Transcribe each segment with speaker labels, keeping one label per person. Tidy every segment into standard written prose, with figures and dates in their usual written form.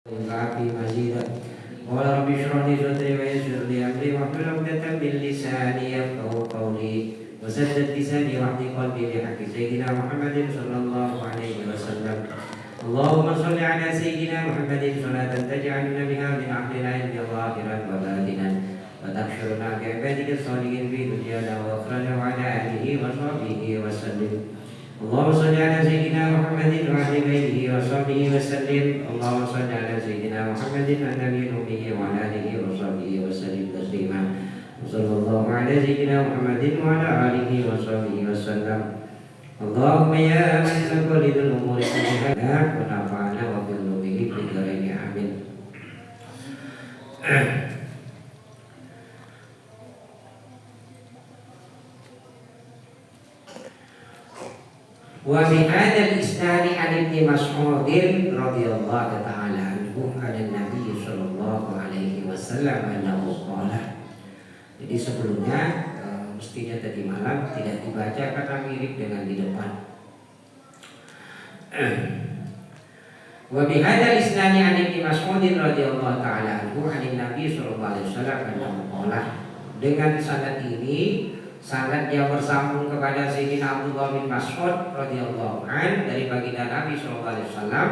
Speaker 1: العافي مزيدا قال رب اشرح لي صدري ويسر لي امري واحلل عقدة من لساني يفقهوا قولي وسدد لساني واهد قلبي بحق سيدنا محمد صلى الله عليه وسلم. اللهم صل على سيدنا محمد صلاة تجعلنا بها من اهل العلم ظاهرا وباطنا وتحشرنا بعبادك الصالحين في دنيانا واخرنا وعلى اله وصحبه وسلم. اللهم صل على سيدنا محمد وعلى آله وصحبه وسلم. اللهم صل على سيدنا محمد النبي الأمي وعلى آله وصحبه وسلم تسليما. صلى الله على سيدنا محمد وعلى آله وصحبه وسلم. اللهم يا من تقلد الأمور كلها ونفعنا وبالنبي في الدارين آمين. Wa bi hadzal isnadi an Ibnu Mas'ud radhiyallahu ta'ala anhu an Nabi sallallahu alaihi wasallam annahu qala. Jadi sebelumnya mestinya tadi malam tidak dibaca karena mirip dengan di depan. Wa bi hadzal isnadi an Ibnu Mas'ud radhiyallahu ta'ala anhu an Nabi sallallahu alaihi wasallam annahu qala. Dengan sanad ini sanad yang bersambung kepada Sayyidina Abdullah bin Mas'ud radhiyallahu an dari baginda Nabi sallallahu alaihi wasallam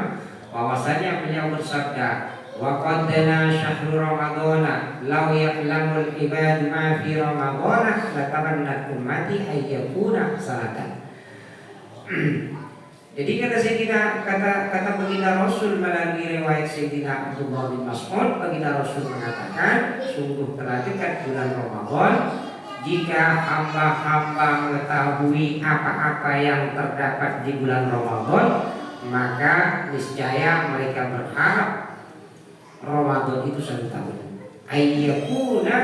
Speaker 1: bahwasanya beliau bersabda, wa qaddana syahrul ramadhana law ya'lamul ibad ma fi ramadhana latamanna ummati ayyakuna sanatan. Jadi kata baginda Rasul melalui riwayat Sayyidina Abdullah bin Mas'ud, baginda Rasul mengatakan, sungguh telah dekat bulan Ramadan. Jika hamba-hamba mengetahui apa-apa yang terdapat di bulan Ramadan, maka niscaya mereka berharap Ramadan itu 1 tahun. Ayyakuna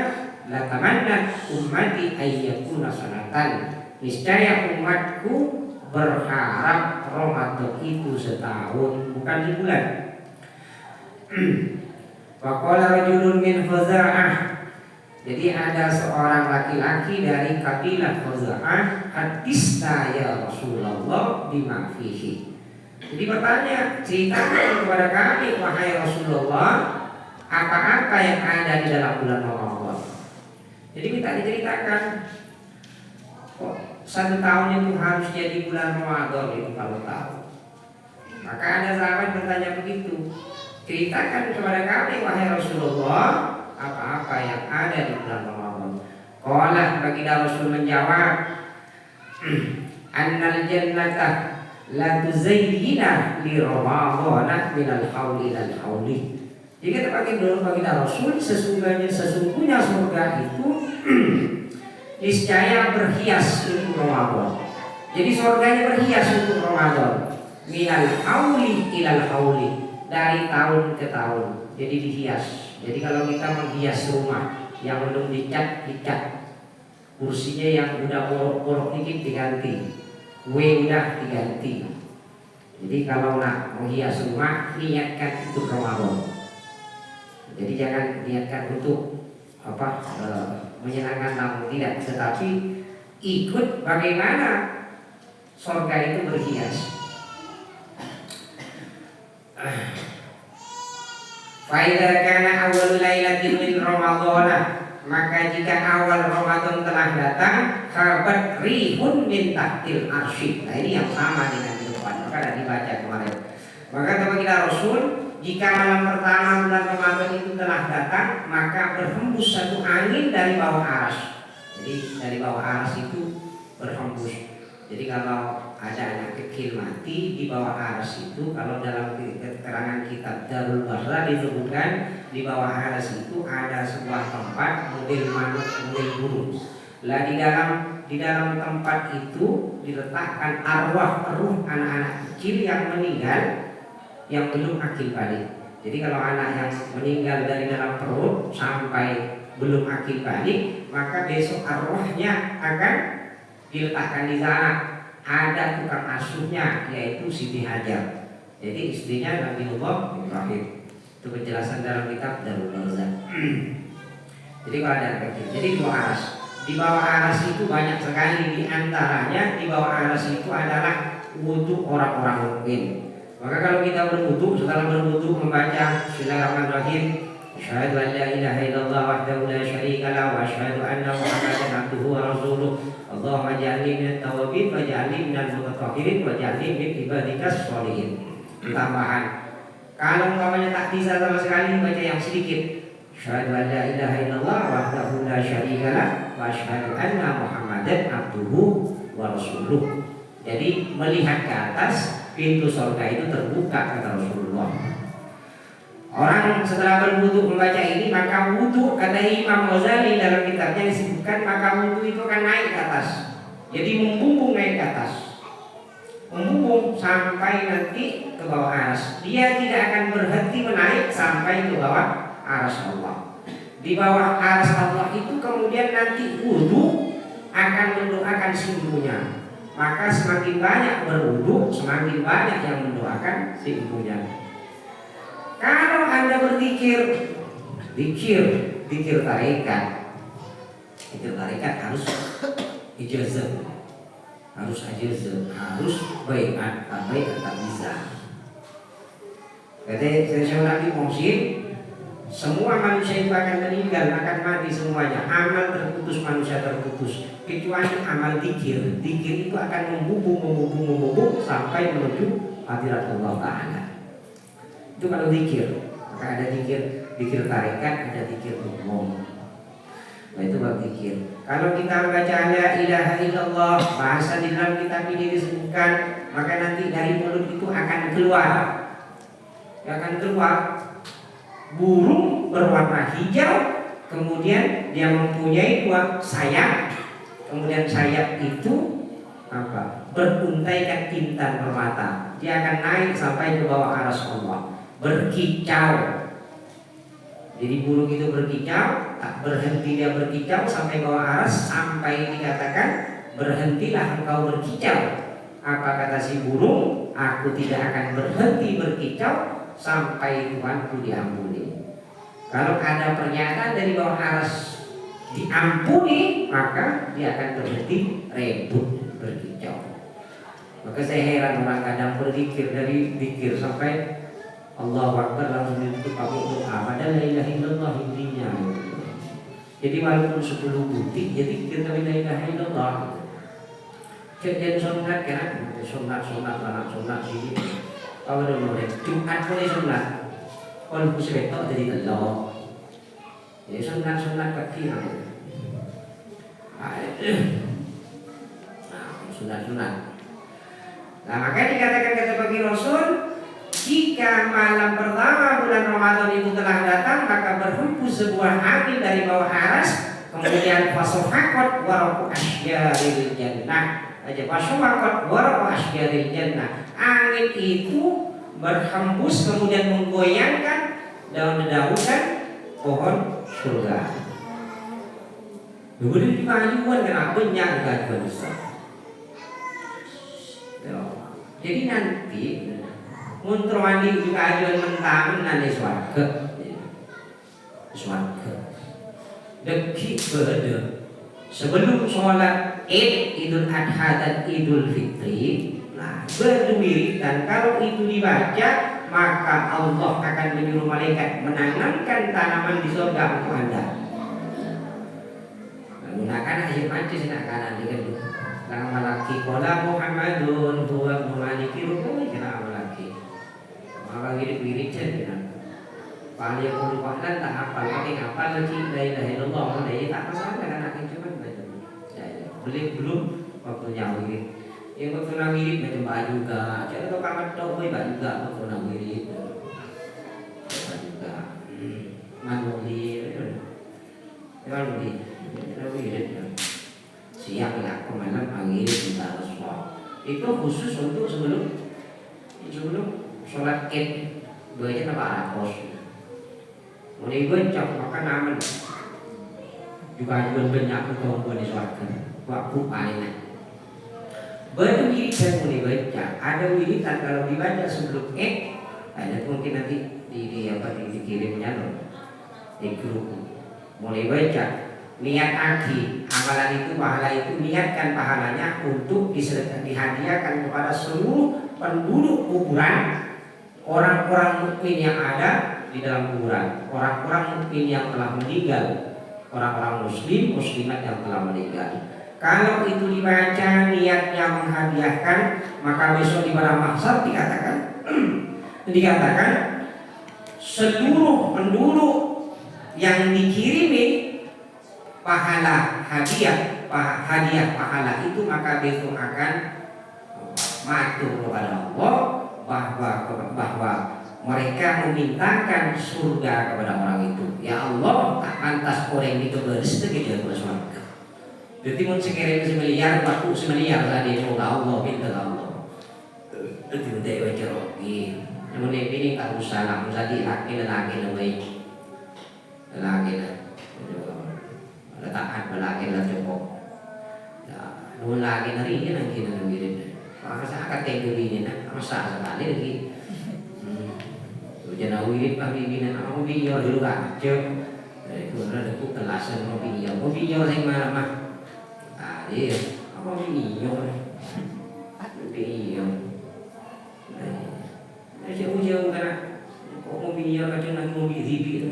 Speaker 1: latamanna ummati ayyakuna sanatan. Niscaya umatku berharap Ramadan itu setahun, bukan sebulan. Wa qala rajulun min Khuza'ah. Jadi ada seorang laki-laki dari kabilah Khuza'ah, hadisna ya Rasulullah bima fihi. Jadi bertanya, ceritakan kepada kami wahai Rasulullah apa-apa yang ada di dalam bulan Ramadan. Jadi minta diceritakan. Kok 1 tahun itu harus jadi bulan Ramadan itu kalau tahu. Maka ada sahabat bertanya begitu, ceritakan kepada kami wahai Rasulullah apa-apa yang ada di bulan Ramadan. Qala baginda Rasul menjawab, annal jannata la tuzayyina li ramadhana minal hauli ilal hauli. Jadi kata baginda Rasul, sesungguhnya surga itu niscaya berhias untuk Ramadan. Jadi surganya berhias untuk Ramadan. Minal hauli ilal hauli, dari tahun ke tahun. Jadi dihias. Jadi kalau kita menghias rumah yang belum dicat, kursinya yang udah bolok-bolok dikit diganti, kue udah diganti. Jadi kalau nak menghias rumah, niatkan untuk Ramadan. Jadi jangan niatkan untuk menyenangkan tamu, tidak, tetapi ikut bagaimana surga itu berhias. Fa'idha kana awal lailatin min Ramadhana, maka jika awal Ramadan telah datang, khabat rihun min tahtil arsy. Nah ini yang sama dengan di depan, maka tidak dibaca kemarin. Maka baginda Rasul, jika malam pertama bulan Ramadan itu telah datang, maka berhembus satu angin dari bawah aras. Jadi dari bawah aras itu berhembus. Jadi kalau ada anak kecil mati di bawah aras itu, kalau dalam keterangan kitab Darul Bahra disebutkan di bawah aras itu ada sebuah tempat model manuk, model burung. Lah di dalam tempat itu diletakkan arwah ruh anak-anak kecil yang meninggal yang belum akil balik. Jadi kalau anak yang meninggal dari dalam perut sampai belum akil balik, maka besok arwahnya akan diletakkan di sana. Ada tukang asuhnya yaitu Siti Hajar. Jadi istrinya Nabiullah Ibrahim. Itu penjelasan dalam kitab Darul Bahra. Jadi kalau ada kecil, jadi di bawah aras. Di bawah aras itu banyak sekali, di antaranya di bawah aras itu adalah untuk orang-orang mukmin. Maka kalau kita berwudu, setelah berwudu membaca Bismillahirrahmanirrahim, asyhadu an la ilaha illallah wahdahu la syarika lahu wa asyhadu anna Muhammadan abduhu wa rasuluh. Allahumma ij'alni minat tawabin waj'alni minal mutatahhirin waj'alni min ibadikas sholihin. Tambahan, kalau umpamanya tak bisa sama sekali, baca yang sedikit. Asyhadu an la ilaha illallah wahdahu la syarika lahu wa asyhadu anna Muhammadan abduhu wa rasuluh. Jadi melihat ke atas, pintu surga itu terbuka, kata Rasulullah. Orang setelah berwudu membaca ini, maka wudu, kata Imam Ghazali dalam kitabnya disebutkan, maka wudu itu akan naik ke atas. Jadi membumbung naik ke atas, membumbung sampai nanti ke bawah aras. Dia tidak akan berhenti menaik sampai ke bawah aras Allah. Di bawah aras Allah itu kemudian nanti wudu akan mendoakan si ibunya. Maka semakin banyak berwudu, semakin banyak yang mendoakan si ibunya. Kalau Anda berzikir, zikir tarekat, harus ijazah, harus baiat, tapi tetap bisa. Kata saya Nabi Muhammad, semua manusia itu akan meninggal, akan mati semuanya. Amal terputus, manusia terputus, kecuali amal zikir. Zikir itu akan membumbung sampai menuju hadirat Allah Ta'ala. Itu kalau zikir. Maka ada zikir tarekat, ada zikir umum. Nah itu bab zikir. Kalau kita membaca la ilaha illallah, bahasa di dalam kitab ini disebutkan, maka nanti dari mulut itu akan keluar burung berwarna hijau, kemudian dia mempunyai dua sayap, kemudian sayap itu beruntaikan intan permata. Dia akan naik sampai ke bawah aras Allah, berkicau. Jadi burung itu berkicau, tak berhenti dia berkicau sampai bawah aras, sampai dikatakan berhentilah engkau berkicau. Apa kata si burung? Aku tidak akan berhenti berkicau sampai Tuhanku diampuni. Kalau ada pernyataan dari bawah aras diampuni, maka dia akan berhenti rebut berkicau. Maka saya heran orang kadang berzikir, dari zikir sampai Allahu Akbar langsung ditutup pakai doa, padahal la ilaha illallah intinya. Jadi walaupun 10 butik, jadi kita la ilaha illallah. Kejadian sunat kan, sunat sini. Kalau ada Jumat boleh sunat, kalau pusat itu jadi telur. Jadi sunat kaki sunat. Nah makanya dikatakan kata bagi Rasul, jika malam pertama bulan Ramadan itu telah datang, maka berhembus sebuah angin dari bawah aras, kemudian fasofakot waraku asyaril jannah. Fasofakot waraku asyaril jannah. Angin itu berhembus kemudian menggoyangkan daun-dedaunan pohon surga. Kemudian dimajukan kenapa banyak gajuan besar. Jadi nanti muntrwani juga ajuan mentang nanti swarga. Deki berde. Sebelum sholat Idul Adha dan Idul Fitri, nah berdiri, dan kalau itu dibaca, maka Allah akan menyuruh malaikat menanamkan tanaman di surga untuk Anda. Menggunakan ayat mancis nak kanan dengan Lang malaki kola Muhammadun huwa maliki rukun kena malaki. Maka wirid jadi paling perubahan tak hafal, pakai hafal lagi la ilaha illallah, mulai tak masalah kan anak cuma baca. Belum waktunya wirid. Yang waktu wirid macam baju juga. Jadi kalau kamu tahu baju juga waktu wirid. Baju juga. Manuli. Wirid. Siap lah komandan panggil kita respon. Itu khusus untuk sebelum sholat Id, baca apa arakos. Mulai bencok maka namen juga banyak ketombuan di suarga. Waktu paling berwirid dan mulai baca. Ada wiridan kalau dibaca sebelum Id, ada mungkin nanti dikirimnya loh di grup. Mulai baca. Niat aki, amalan itu, pahala itu, niatkan pahalanya untuk dihadiahkan kepada seluruh penduduk kuburan orang-orang mukmin yang ada di dalam kuburan, orang-orang mukmin yang telah meninggal, orang-orang muslim, muslimat yang telah meninggal. Kalau itu dibaca niatnya menghadiahkan, maka besok di padang mahsyar dikatakan seluruh penduduk yang dikirimi pahala hadiah pahala itu, maka besok akan matur kepada Allah bahwa mereka memintakan surga kepada orang itu. Ya Allah, tak pantas orang itu bersedekah ke surga. Jadi mun sekiranya semiliar, waktu semiliar tadi mau Allah minta Allah. Itu tidak wajar lagi. Namun ini tak usah lah, usah dilaki lebih lagi lah. Taat lagi lah cukup. Namun lagi hari ini nanti nanti. Maka saya akan tengok ini nak masa sekali lagi. Jangan wirid pagi ini nak mau biar dulu kan. Itu ada tu telasan mau biar saya mana mah. Iya, apa biar? Ujung kan? Kok mau biar macam nak mau biar itu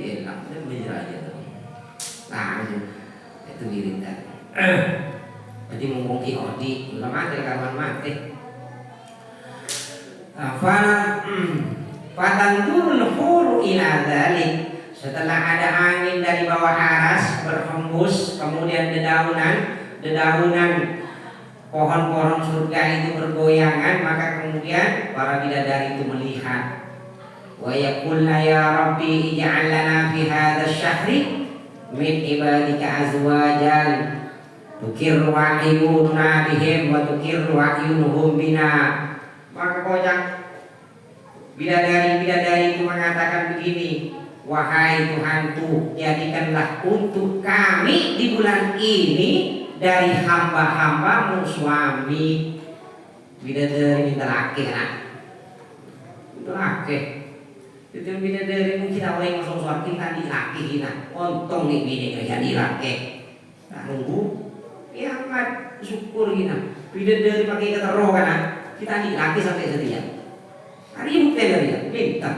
Speaker 1: enak, dia belajar aja tuh. Nah, itu wirid kan. Jadi mengungki odi, belum mati kawan mati. Fatanturul huru ila dzalik. Setelah ada angin dari bawah aras berhembus, kemudian dedaunan pohon-pohon surga itu bergoyangan, maka kemudian para bidadari itu melihat. Wa yaqulna ya rabbi ij'al lana fi hadzal syahri min ibadika azwajan tukirru a'yununa bihim wa tukirru a'yunuhum bina. Maka kocak bidadari itu mengatakan begini, wahai Tuhanku, jadikanlah untuk kami di bulan ini dari hamba-hambamu suami. Bidadari minta laki kan? Itu laki. Itu bidadari mungkin orang yang masuk suami kita di laki kita. Untung nih bini kerja di laki. Nah, nunggu kiamat syukur kita. Bidadari pakai kata roh kan? Kita di laki sampai setia. Hari ini bukti dari dia, minta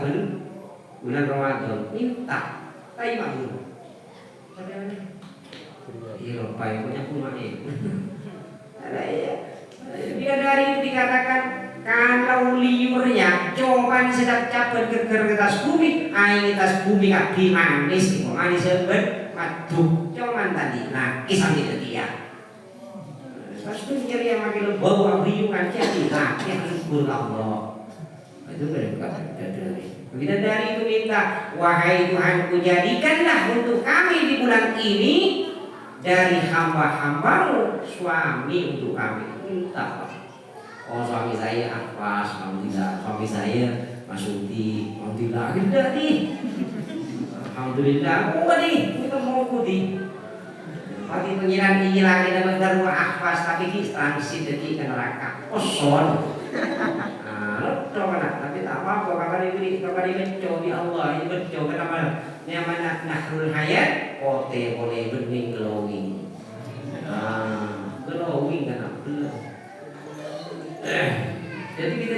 Speaker 1: bulan Ramadan, minta, tapi makhluk. Iya, lupa yang punya rumah ini. Bidadari itu dikatakan kalau liurnya coba sedap capai ke atas bumi, air atas bumi kaki manis, manis sebet, madu, cuman tadi, nah kisah dia. Pasti nyari yang makin bau riungan jadi, nah yang syukur Allah. Itu mereka bidadari itu minta, wahai Tuhanku, jadikanlah untuk kami di bulan ini dari hamba-hambamu suami untuk kami. Minta, oh suami saya Akwas, alhamdulillah. Suami saya Masuti, alhamdulillah. Alhamdulillah. Oh nih, kita mau putih. Pagi pengiran ini lagi dapat rumah Akwas, tapi kita transit dari ke neraka. Kosong. Coba tapi tak apa-apa kabar ini bencong di Allah ini bencong kenapa namanya nahrul hayat kote boleh bening glowing glowing kan jadi kita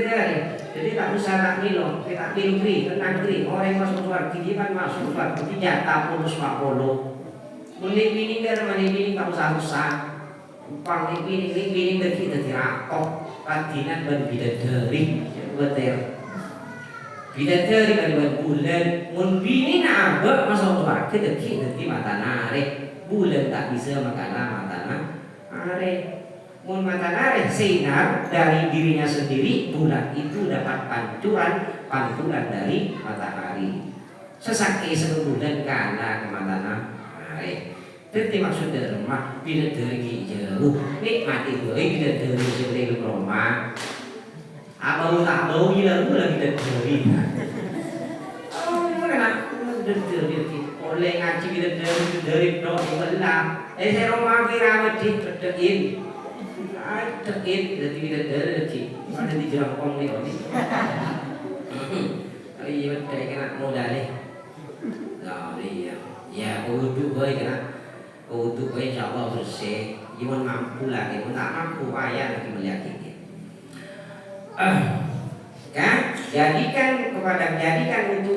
Speaker 1: jadi tak usah tak minum kita minum tenang orang yang masuk surga kita kan masuk surga tapi jatah pulus pak polo mulai ini kan ini tak usah umpang ini dari kita tiratok patinan berbidadari betul. Bidadari kalian bulan, mun bini nabek masuk surga deki mata narik, bulan tak bisa makan mata narik. Mun mata narik sinar dari dirinya sendiri, bulan itu dapat pantulan dari matahari. Sesaki sebulan karena ke mata narik. Jadi maksud dari rumah bidadari jauh, nikmati gue bidadari jauh dari rumah. Abang tak bau gila lu lagi dari. Oh, mana? Dari oleh ngaji dari dok belah. Saya rumah kira mesti berdekin. Dekin jadi dari. Ada di Jepang nih oni. Oh iya betul kena modal nih. Nah iya. Ya untuk gue kena. Untuk gue insyaallah bersih. Gimana mampu lagi, tak mampu payah lagi melihat ini. Maka jadikan untuk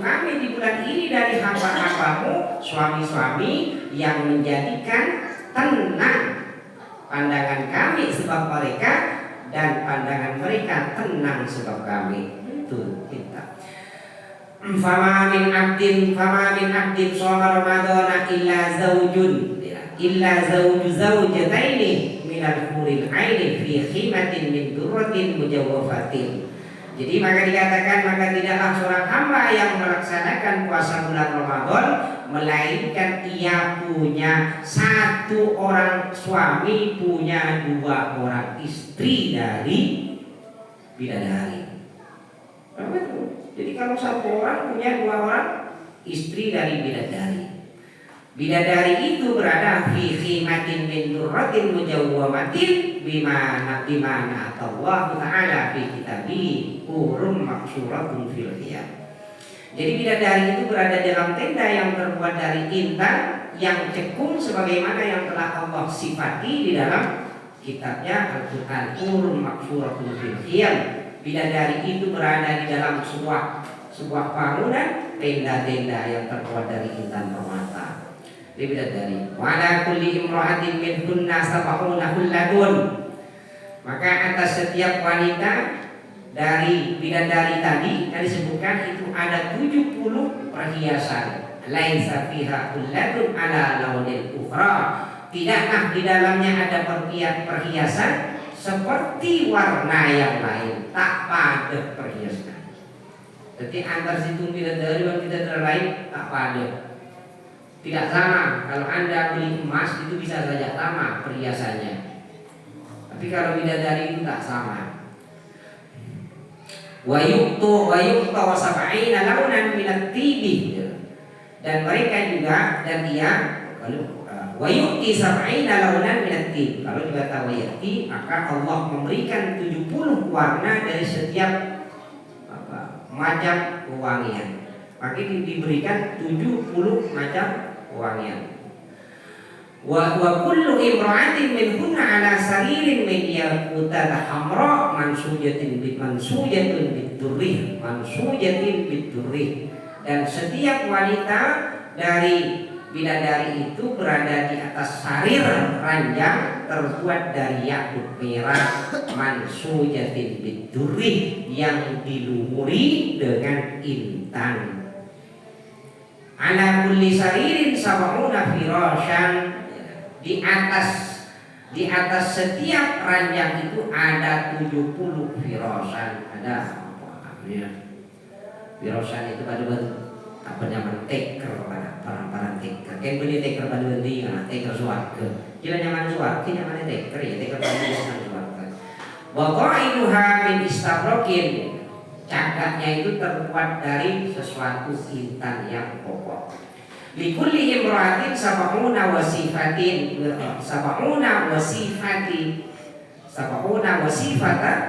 Speaker 1: kami di bulan ini dari hamba-hambamu suami-suami yang menjadikan tenang pandangan kami sebab mereka dan pandangan mereka tenang sebab kami. Itu kita. Fama min abdin shoma ramadhana illa zawju zawjataini minal huril aini fi khimatin min durratin mujawwafatin. Jadi maka dikatakan maka tidaklah seorang hamba yang melaksanakan puasa bulan Ramadan melainkan ia punya satu orang suami, punya dua orang istri dari bidadari. Jadi kalau satu orang punya dua orang istri dari bidadari. Bidadari itu berada fi khimatin min durratin mujawwamatin bimana Allah Ta'ala fi kitabihi urum maksuratun fil qiyam. Jadi bidadari itu berada dalam tenda yang terbuat dari intan yang cekung sebagaimana yang telah Allah sifati di dalam kitabnya Al-Quran, urum maksuratun fil qiyam. Bidadari itu berada di dalam sebuah bangunan tenda-tenda yang terbuat dari intan permata. Bidadari. Wa ala kulli imra'atin minhunna sab'una hullatun. Maka atas setiap wanita dari bidadari tadi disebutkan itu ada 70 perhiasan. Laisa fiha hullatun ala launil ukhra. Tidaklah di dalamnya ada perhiasan seperti warna yang lain, tak pada perhiasan. Jadi antar situ bidadari dan bidadari lain tak pada. Tidak sama. Kalau Anda beli emas itu bisa saja sama perhiasannya. Tapi kalau bidadari itu tak sama. Wa yuqtu wa sab'ina launan minat tibi. Dan mereka juga dan dia wa yuqti sab'ina launan minat tibi. Kalau dikata wa yuqti maka Allah memberikan 70 warna dari setiap macam wewangian. Maka diberikan 70 macam wangian. Wa kullu imra'atin minhunna ala saririn min yaqutat hamra mansujatin bidurrih. Dan setiap wanita dari bidadari itu berada di atas sarir ranjang terbuat dari yakut merah mansujatin bidurrih yang dilumuri dengan intan. Ala kulli saririn sab'una firasyan. Di atas setiap ranjang itu ada 70 firasan. Ada firasan itu pada apa namanya teker, para teker. Kan beli teker pada beli kan teker suarga. Kira nyaman suarga, nyaman teker ya teker pada suarga. Wa qa'iduha min istabrokin. Cakatnya itu terbuat dari sesuatu intan yang pokok. Likulli imra'atin sab'una wasifata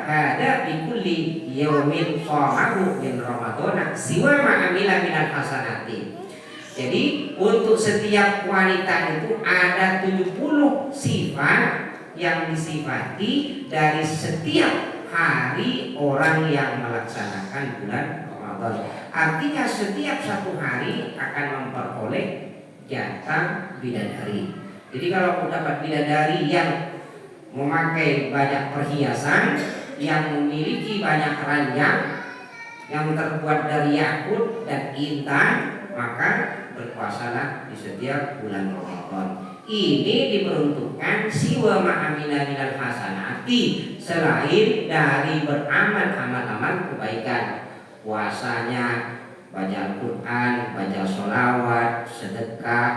Speaker 1: hada likulli yaumin shamahu min ramadhana siwa ma'amila minal hasanati. Jadi untuk setiap wanita itu ada 70 sifat yang disifati dari setiap hari orang yang melaksanakan bulan Ramadan. Artinya setiap satu hari akan memperoleh jatah bidadari. Jadi kalau dapat bidadari yang memakai banyak perhiasan, yang memiliki banyak ranjang, yang terbuat dari yakut dan intan, maka berpuasalah di setiap bulan Ramadan. Ini diperuntukkan siwa ma'amina minal hasanati, selain dari beramal amal-amal kebaikan, puasanya, baca Al-Quran, baca sholawat, sedekah,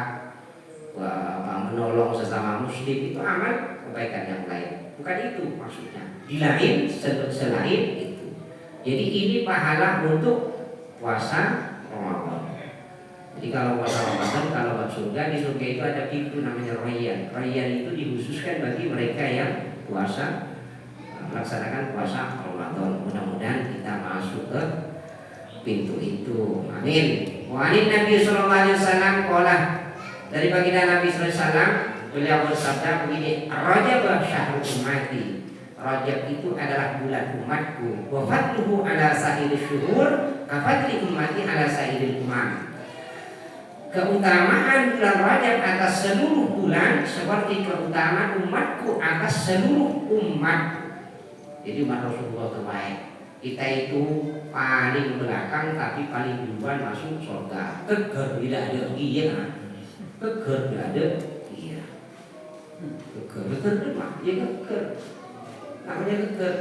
Speaker 1: menolong sesama muslim, itu amal kebaikan yang lain. Bukan itu maksudnya. Di lain selain itu. Jadi ini pahala untuk puasa Ramadan. Jadi kalau puasa Ramadan, kalau masuk surga, di surga itu ada pintu namanya Rayyan. Rayyan itu dikhususkan bagi mereka yang puasa, melaksanakan puasa Ramadan. Mudah-mudahan kita masuk ke pintu itu. Amin. Wa anin Nabi sallallahu alaihi wasallam qala, dari baginda Nabi sallallahu alaihi wasallam beliau bersabda begini, Rajab syahrul ummati. Rajab itu adalah bulan umatku. Wa fadluhu ala sa'iril syuhur ka fadli ummati ala sa'iril umam. Keutamaan bulan Rajab atas seluruh bulan seperti keutamaan umatku atas seluruh umat. Jadi umat Rasulullah terbaik. Kita itu paling belakang tapi paling duluan masuk surga. Keger tidak ada iya. Keger tidak ada iya. Keger mah ya keger. Namanya keger.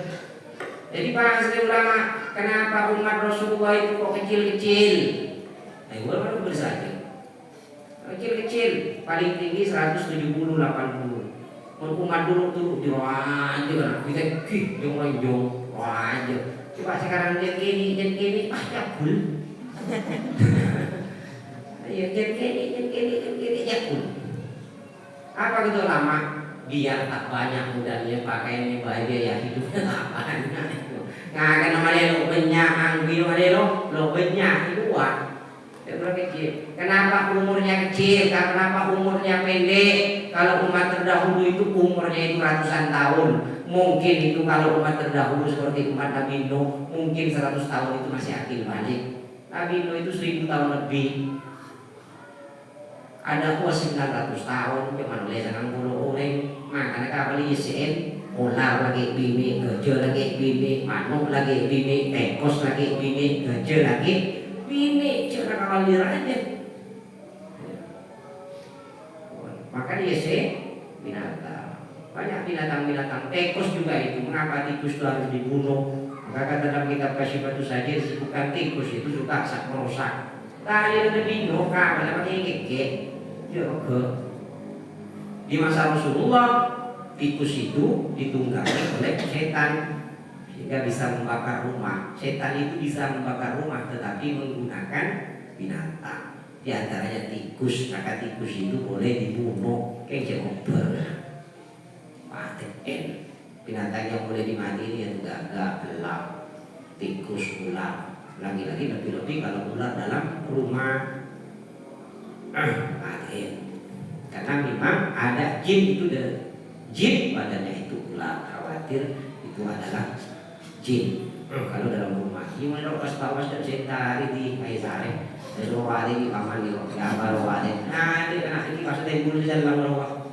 Speaker 1: Jadi para ulama, kenapa umat Rasulullah itu kok kecil-kecil? Nah, ulama bersaja. Kecil-kecil, paling tinggi 170-80. Umat dulu aja kan, kita yang lonjong aja. Coba sekarang yang gini, cabul. Ayo yang gini, cabul. Apa gitu lama? Biar tak banyak mudahnya pakaiannya bahagia ya hidupnya tak banyak. Nah kan namanya lo banyak, angbi lo banyak itu kuat. Kecil. Kenapa umurnya kecil? Kenapa umurnya pendek? Kalau umat terdahulu itu umurnya itu ratusan tahun. Mungkin itu kalau umat terdahulu seperti umat Nabi Nuh, mungkin 100 tahun itu masih akil balik. Nabi Nuh itu 1000 tahun lebih. Ada kuas 900 tahun, cuman oleh sangat bulu orang. Makanya kapal ISN, ular lagi bini, gajah lagi bini, manuk lagi bini, tekos lagi bini, gajah lagi bini, cara kawalir aja. Maka dia binatang. Banyak binatang-binatang. Tikus juga itu. Mengapa tikus itu harus dibunuh? Maka dalam kitab Kasyifatu saja disebutkan tikus itu juga sak merusak. Tadi ada bino, kapan pakai keke. Di masa Rasulullah tikus itu ditunggangi oleh setan sehingga bisa membakar rumah. Setan itu bisa membakar rumah tetapi menggunakan binatang. Di antaranya tikus. Maka tikus itu boleh dibunuh. Kayak ober. Paten. Binatang yang boleh dimati ini yang gagak, gelap, tikus, ular. Lagi-lagi lebih-lebih kalau ular dalam rumah. Paten. Karena memang ada jin itu jin badannya itu ular. Khawatir itu adalah jin. Kalau dalam rumah gimana dong pas bawas dan setan di Kaisare sesuatu hari di paman di apa rawatnya nah ini anak ini pas timbul di dalam rawat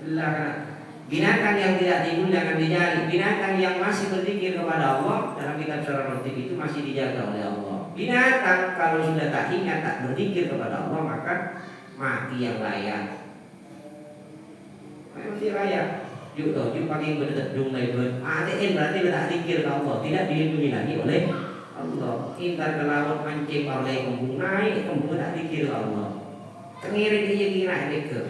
Speaker 1: lah binatang yang tidak timbul jangan dicari. Binatang yang masih berzikir kepada Allah dalam kitab Surah Al-Fatih itu masih dijaga oleh Allah. Binatang kalau sudah tak ingat tak berzikir kepada Allah maka mati yang layak. Mati layak. Yuk pakai berdedung lebar. ATM berarti tidak zikir ke Allah, tidak dilindungi lagi oleh Allah. Intar ke laut mancing oleh kembung naik, kembung tak zikir ke Allah. Tengirin dia kira ke.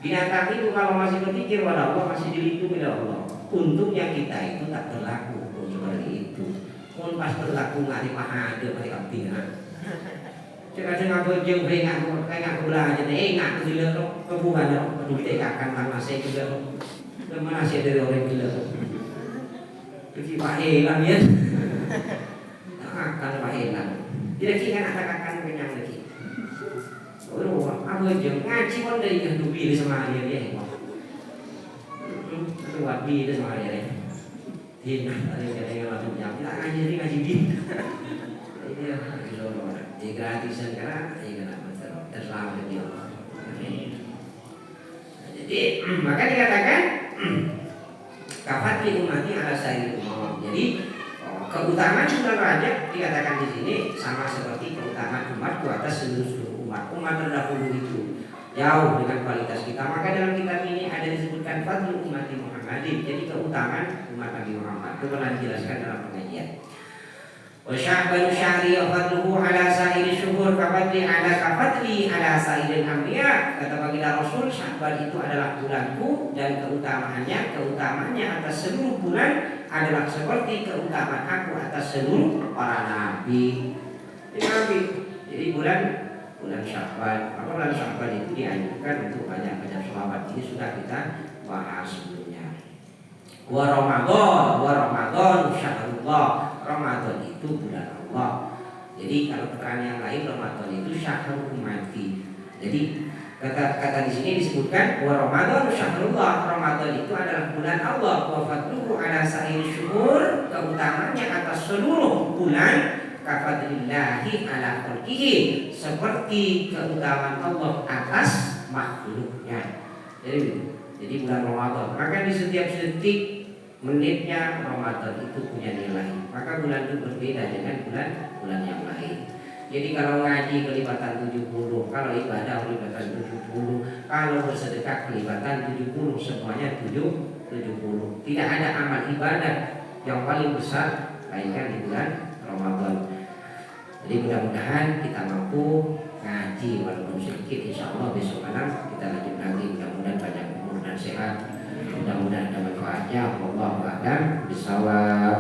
Speaker 1: Binatang itu kalau masih berzikir kepada Allah masih dilindungi oleh Allah. Untungnya kita itu tak berlaku seperti itu. Pun pas berlaku nggak ada masih abdina. Cakap berjeng nggak belajar nggak gila kebukan dulu akan tanah saya juga. Mana sih dari orang gila tuh? Pergi Pak Helan ya? Akan Pak Helan. Tidak kira akan kenyang lagi. Oh, apa aja ngaji pun dari yang dubi sama dia. Itu wabi itu sama dia. Dia ada yang lalu jam. Tidak ngaji bin. Ini di gratisan karena ini kenapa terselamat dia. Jadi maka dikatakan kafat li ummati ala sayyidil umam. Jadi keutamaan bulan Rajab dikatakan di sini sama seperti keutamaan umatku atas seluruh umat. Umat terdahulu itu jauh dengan kualitas kita. Maka dalam kitab ini ada disebutkan fadlu ummati Muhammadin. Jadi keutamaan umat Nabi Muhammad. Itu pernah dijelaskan dalam pengajian. Wa sya'banu syahri fadluhu ala sa'iri syuhur kafadli ala sa'iril anbiya. Kata baginda Rasul, Sya'ban itu adalah bulanku dan keutamaannya atas seluruh bulan adalah seperti keutamaan aku atas seluruh para nabi. Jadi bulan Sya'ban. Maka bulan Sya'ban itu dianjurkan untuk banyak-banyak sholawat. Ini sudah kita bahas sebelumnya. Wa Ramadan syahrullah. Ramadan itu bulan Allah. Jadi kalau keterangan yang lain Ramadan itu syahrul ummati. Jadi Kata di sini disebutkan wa Ramadan syahrullah, Ramadan itu adalah bulan Allah, wa fadluhu ala sa'ir syuhur, keutamanya atas seluruh bulan, kafadlillahi ala khalqihi, seperti keutamaan Allah atas makhluknya. Jadi bulan Ramadan, maka di setiap detik menitnya Ramadan itu punya nilai. Maka bulan itu berbeda dengan bulan yang lain. Jadi kalau ngaji kelibatan 70, kalau ibadah kelibatan 70, kalau bersedekah kelibatan 70, semuanya 70. Tidak ada amal ibadah yang paling besar melainkan di bulan Ramadan. Jadi mudah-mudahan kita mampu ngaji walaupun sedikit, insya Allah besok malam kita lanjut lagi. Mudah-mudahan banyak umur dan sehat. Mudah-mudahan ada manfaatnya. Wallahu a'lam bishawab.